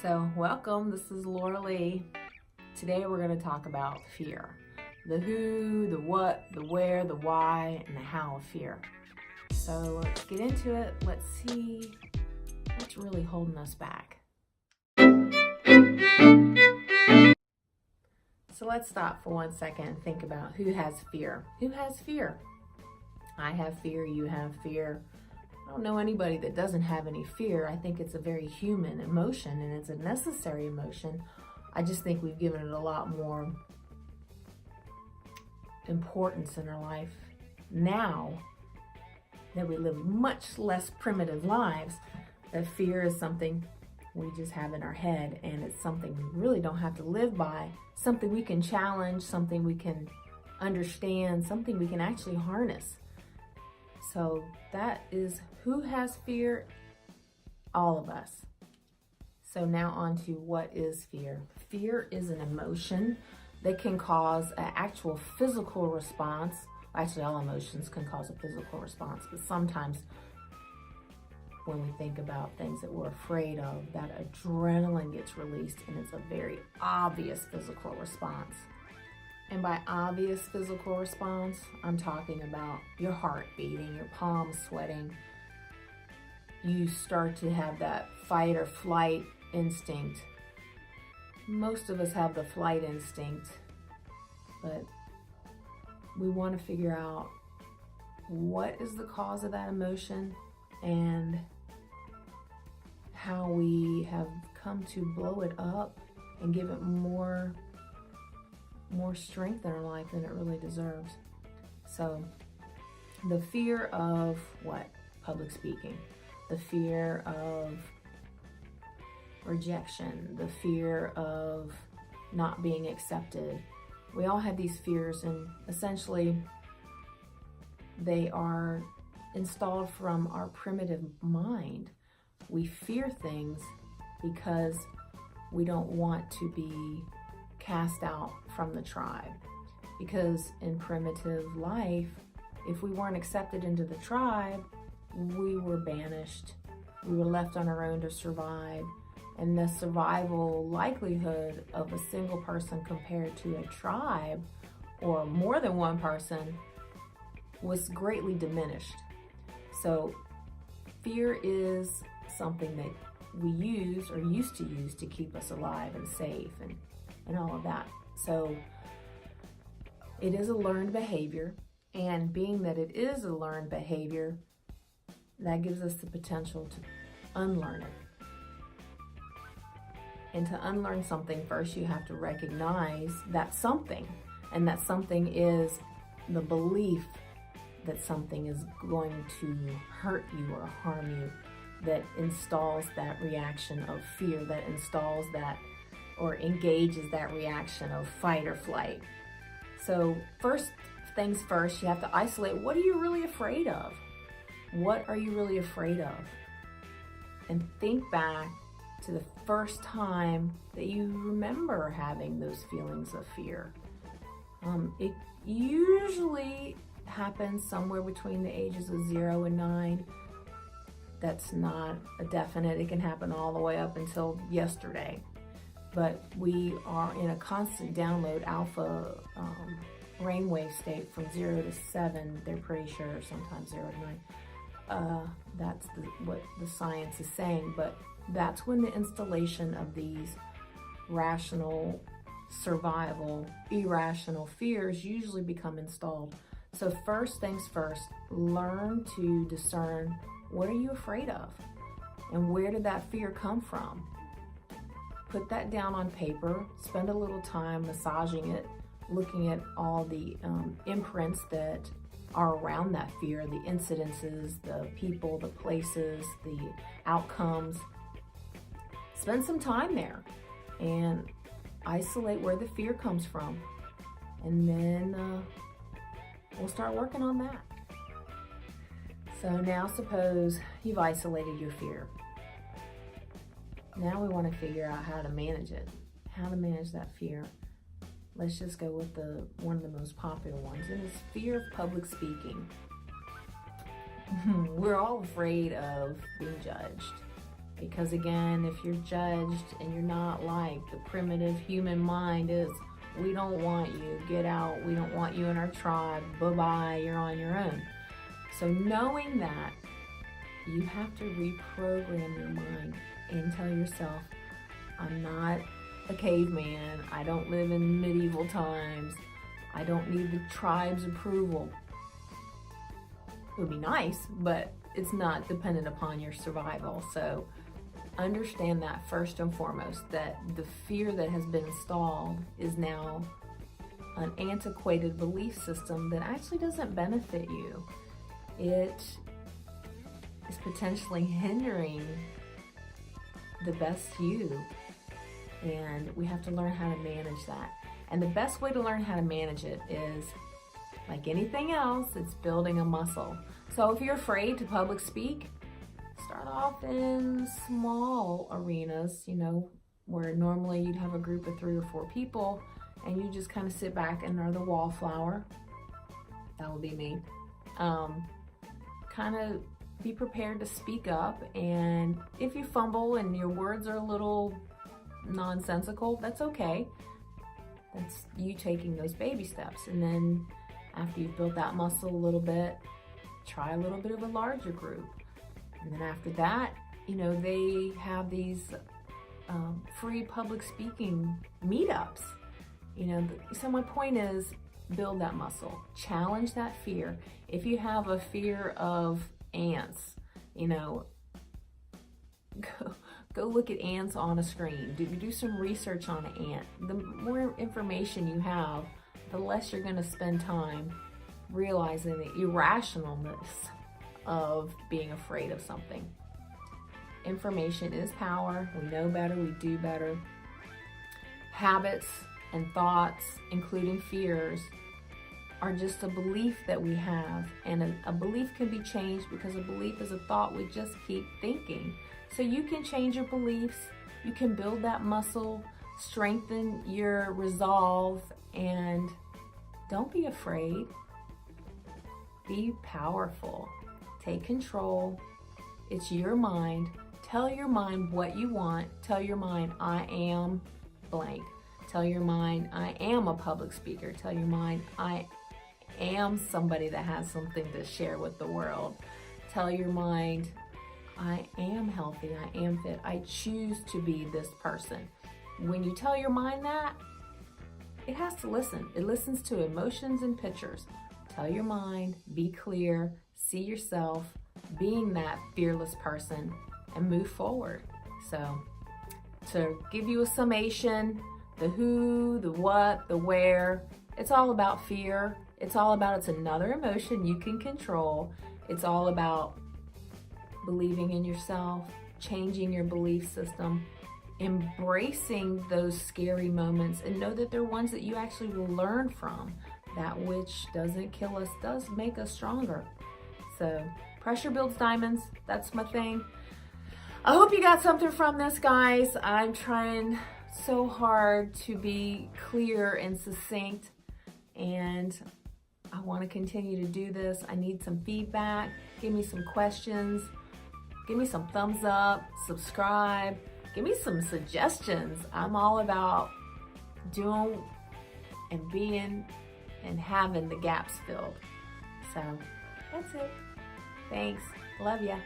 So welcome, this is Laura Lee. Today we're going to talk about fear. The who, the what, the where, the why, and the how of fear. So let's get into it. Let's see what's really holding us back. So let's stop for 1 second and think about who has fear. Who has fear? I have fear, you have fear. I don't know anybody that doesn't have any fear. I think it's a very human emotion and it's a necessary emotion. I just think we've given it a lot more importance in our life now that we live much less primitive lives, that fear is something we just have in our head, and it's something we really don't have to live by, something we can challenge, something we can understand, something we can actually harness. So that is who has fear? All of us. So now on to what is fear. Fear is an emotion that can cause an actual physical response. Actually, all emotions can cause a physical response, but sometimes when we think about things that we're afraid of, that adrenaline gets released and it's a very obvious physical response. And by obvious physical response, I'm talking about your heart beating, your palms sweating. You start to have that fight or flight instinct. Most of us have the flight instinct, but we want to figure out what is the cause of that emotion and how we have come to blow it up and give it more strength in our life than it really deserves. So the fear of what? Public speaking, the fear of rejection, the fear of not being accepted. We all have these fears, and essentially they are installed from our primitive mind. We fear things because we don't want to be cast out from the tribe, because in primitive life, if we weren't accepted into the tribe, we were banished. We were left on our own to survive, and the survival likelihood of a single person compared to a tribe or more than one person was greatly diminished. So fear is something that we use or used to use to keep us alive and safe and all of that. So it is a learned behavior, and being that it is a learned behavior, that gives us the potential to unlearn it. And to unlearn something, first you have to recognize that something, and that something is the belief that something is going to hurt you or harm you, that installs that reaction of fear, that installs that or engages that reaction of fight or flight. So first things first, you have to isolate, what are you really afraid of? What are you really afraid of? And think back to the first time that you remember having those feelings of fear. It usually happens somewhere between the ages of 0 and 9. That's not a definite. It can happen all the way up until yesterday. But we are in a constant download alpha brainwave state from 0 to 7. They're pretty sure, sometimes 0 to 9. That's what the science is saying. But that's when the installation of these rational, survival, irrational fears usually become installed. So first things first, learn to discern, what are you afraid of? And where did that fear come from? Put that down on paper, spend a little time massaging it, looking at all the imprints that are around that fear, the incidences, the people, the places, the outcomes. Spend some time there and isolate where the fear comes from. And then we'll start working on that. So now suppose you've isolated your fear. Now we want to figure out how to manage it, how to manage that fear. Let's just go with one of the most popular ones, and it's fear of public speaking. We're all afraid of being judged. Because again, if you're judged and you're not like the primitive human mind is, we don't want you, get out, we don't want you in our tribe, bye-bye, you're on your own. So knowing that, you have to reprogram your mind and tell yourself, I'm not a caveman, I don't live in medieval times, I don't need the tribe's approval. It would be nice, but it's not dependent upon your survival. So understand that first and foremost, that the fear that has been installed is now an antiquated belief system that actually doesn't benefit you. It is potentially hindering the best you, and we have to learn how to manage that. And the best way to learn how to manage it is, like anything else, it's building a muscle. So if you're afraid to public speak, start off in small arenas, where normally you'd have a group of 3 or 4 people and you just kind of sit back and are the wallflower. That would be me. Kind of be prepared to speak up, and if you fumble and your words are a little nonsensical, that's okay. That's you taking those baby steps. And then after you've built that muscle a little bit, try a little bit of a larger group. And then after that, they have these free public speaking meetups. So my point is, build that muscle, challenge that fear. If you have a fear of ants, go look at ants on a screen. Do some research on an ant. The more information you have, the less you're going to spend time realizing the irrationalness of being afraid of something. Information is power. We know better, we do better. Habits and thoughts, including fears, are just a belief that we have, and a belief can be changed because a belief is a thought we just keep thinking. So you can change your beliefs, you can build that muscle, strengthen your resolve, and don't be afraid. Be powerful. Take control. It's your mind. Tell your mind what you want. Tell your mind, I am blank. Tell your mind, I am a public speaker. Tell your mind, I am somebody that has something to share with the world. Tell your mind, I am healthy, I am fit, I choose to be this person. When you tell your mind that, it has to listen. It listens to emotions and pictures. Tell your mind, be clear, see yourself being that fearless person, and move forward. So, to give you a summation, the who, the what, the where, it's all about fear. It's all about, it's another emotion you can control. It's all about believing in yourself, changing your belief system, embracing those scary moments, and know that they're ones that you actually will learn from. That which doesn't kill us does make us stronger. So pressure builds diamonds. That's my thing. I hope you got something from this, guys. I'm trying so hard to be clear and succinct, and I want to continue to do this. I need some feedback. Give me some questions. Give me some thumbs up, subscribe. Give me some suggestions. I'm all about doing and being and having the gaps filled. So that's it. Thanks. Love ya.